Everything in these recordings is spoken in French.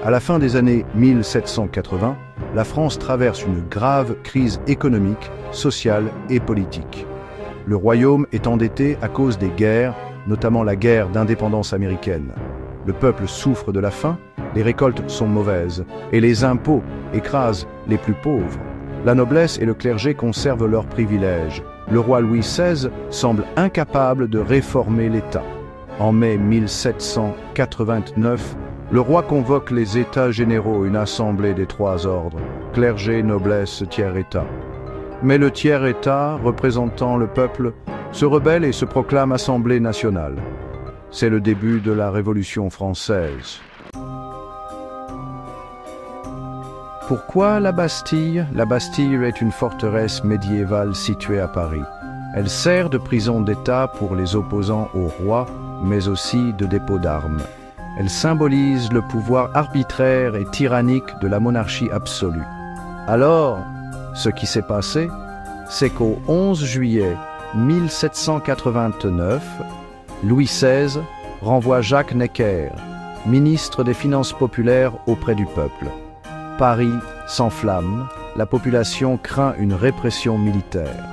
À la fin des années 1780, la France traverse une grave crise économique, sociale et politique. Le royaume est endetté à cause des guerres, notamment la guerre d'indépendance américaine. Le peuple souffre de la faim, les récoltes sont mauvaises et les impôts écrasent les plus pauvres. La noblesse et le clergé conservent leurs privilèges. Le roi Louis XVI semble incapable de réformer l'État. En mai 1789, le roi convoque les États généraux, une assemblée des trois ordres, clergé, noblesse, tiers-État. Mais le tiers-État, représentant le peuple, se rebelle et se proclame Assemblée nationale. C'est le début de la Révolution française. Pourquoi la Bastille? La Bastille est une forteresse médiévale située à Paris. Elle sert de prison d'État pour les opposants au roi, mais aussi de dépôt d'armes. Elle symbolise le pouvoir arbitraire et tyrannique de la monarchie absolue. Alors, ce qui s'est passé, c'est qu'au 11 juillet 1789, Louis XVI renvoie Jacques Necker, ministre des Finances populaires auprès du peuple. Paris s'enflamme, la population craint une répression militaire.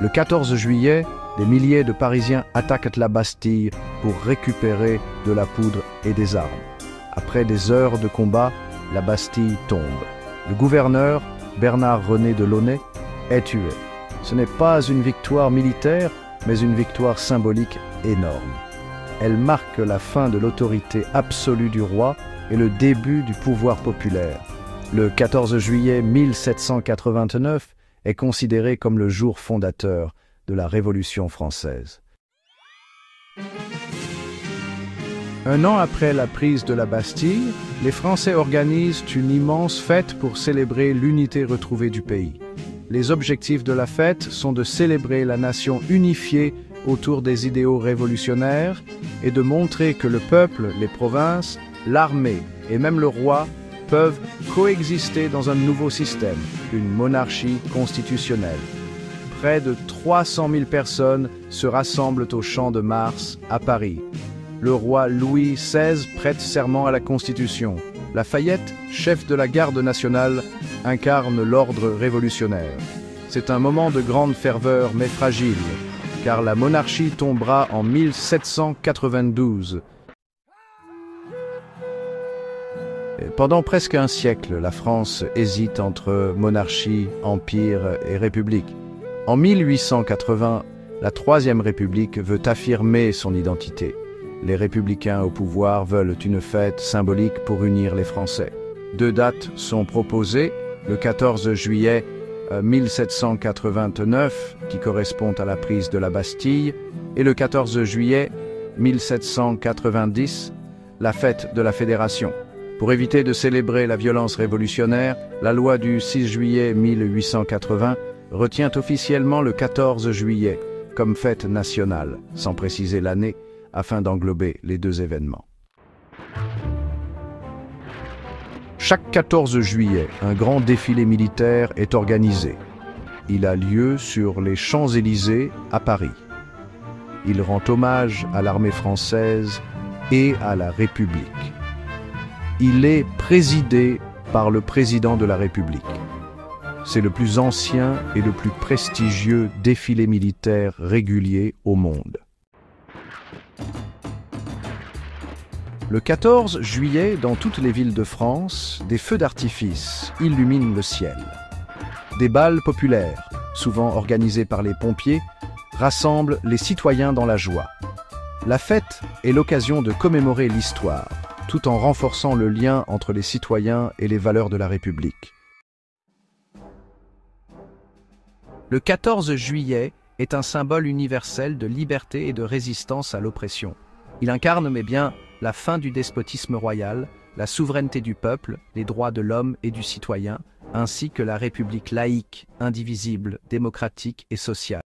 Le 14 juillet, des milliers de Parisiens attaquent la Bastille pour récupérer de la poudre et des armes. Après des heures de combat, la Bastille tombe. Le gouverneur, Bernard-René de Launay, est tué. Ce n'est pas une victoire militaire, mais une victoire symbolique énorme. Elle marque la fin de l'autorité absolue du roi et le début du pouvoir populaire. Le 14 juillet 1789 est considéré comme le jour fondateur de la Révolution française. Un an après la prise de la Bastille, les Français organisent une immense fête pour célébrer l'unité retrouvée du pays. Les objectifs de la fête sont de célébrer la nation unifiée autour des idéaux révolutionnaires et de montrer que le peuple, les provinces, l'armée et même le roi peuvent coexister dans un nouveau système, une monarchie constitutionnelle. Près de 300 000 personnes se rassemblent au Champ de Mars à Paris. Le roi Louis XVI prête serment à la Constitution. Lafayette, chef de la garde nationale, incarne l'ordre révolutionnaire. C'est un moment de grande ferveur mais fragile, car la monarchie tombera en 1792. Pendant presque un siècle, la France hésite entre monarchie, empire et république. En 1880, la Troisième République veut affirmer son identité. Les républicains au pouvoir veulent une fête symbolique pour unir les Français. Deux dates sont proposées, le 14 juillet 1789, qui correspond à la prise de la Bastille, et le 14 juillet 1790, la fête de la Fédération. Pour éviter de célébrer la violence révolutionnaire, la loi du 6 juillet 1880 retient officiellement le 14 juillet comme fête nationale, sans préciser l'année, afin d'englober les deux événements. Chaque 14 juillet, un grand défilé militaire est organisé. Il a lieu sur les Champs-Élysées à Paris. Il rend hommage à l'armée française et à la République. Il est présidé par le président de la République. C'est le plus ancien et le plus prestigieux défilé militaire régulier au monde. Le 14 juillet, dans toutes les villes de France, des feux d'artifice illuminent le ciel. Des bals populaires, souvent organisés par les pompiers, rassemblent les citoyens dans la joie. La fête est l'occasion de commémorer l'histoire, tout en renforçant le lien entre les citoyens et les valeurs de la République. Le 14 juillet est un symbole universel de liberté et de résistance à l'oppression. Il incarne bien la fin du despotisme royal, la souveraineté du peuple, les droits de l'homme et du citoyen, ainsi que la République laïque, indivisible, démocratique et sociale.